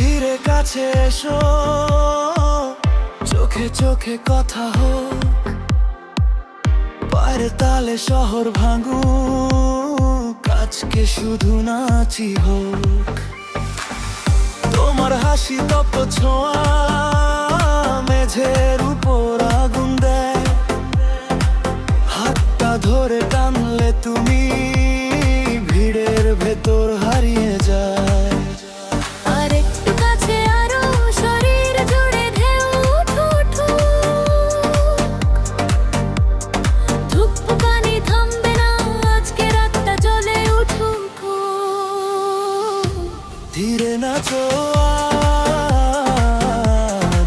ধীরে কাছে এসো, চোখে চোখে কথা হোক, পায়ের তালে শহর ভাঙুক, আজকে শুধু নাচি হোক। তোমার হাসি তপ্ত ছোঁয়া মেঝের উপর আগুন দেয়, হাতটা ধরে টানলে তুমি ভিড়ের ভেতর হারিয়ে যায়। আর একটু কাছে আরো, শরীর জুড়ে ঢেউ উঠুক, ধুকপুকানি থামবে না, আজকে রাতটা জ্বলে উঠুক। ধীরে নাচো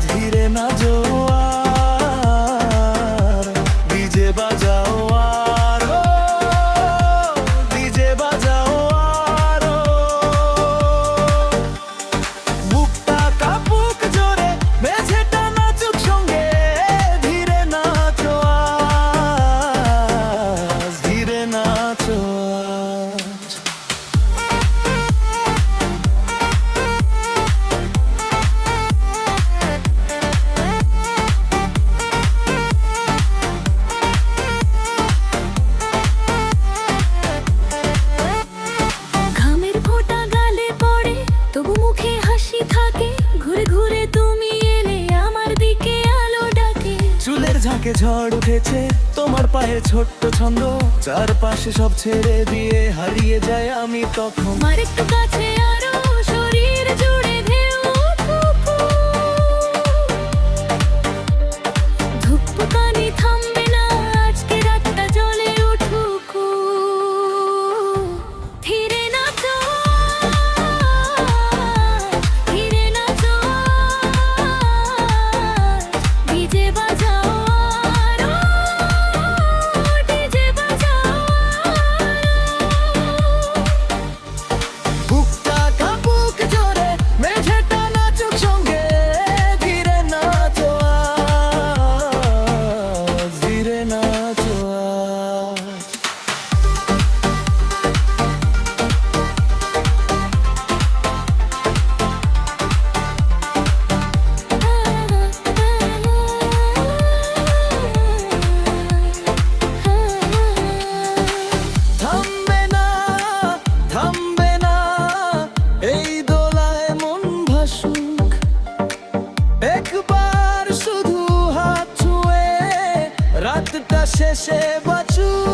ধীরে নাচো আর ডিজে বাজাও আর ডিজে বাজাও আর বুকটা কাঁপুক জোরে, মেঝেটা নাচুক সঙ্গে, ধীরে নাচো আজ, ধীরে নাচো আজ। ঘামের ফোঁটা গালে পড়ে, তবু মুখে হাসি থাকে, ঘুরে ঘুরে তুমি এলে আমার দিকে, আলো ডাকে। চুলের ঝাঁকে ঝড় উঠেছে, তোমার পায়ে ছোট্ট ছন্দ, চারপাশে সব ছেড়ে দিয়ে হারিয়ে যায় আমি তখন। আর একটু কাছে আরো, শরীর জুড়ে ঢেউ উঠুক, ধুকপুকানি থামবে না, আজকে রাতটা জ্বলে উঠুক। ধীরে নাচো ধীরে নাচো, ডিজে বাজাও আরো, ডিজে বাজাও বুকটা কাঁপুক জোরে, মেঝেটা নাচুক সঙ্গে, ধীরে নাচো আজ, ধীরে নাচো আজ। থামবে না থামবে না, এই দোলায় মন ভাসুক, একবার শুধু হাত ছুঁয়ে রাতটা শেষে বাঁচুক।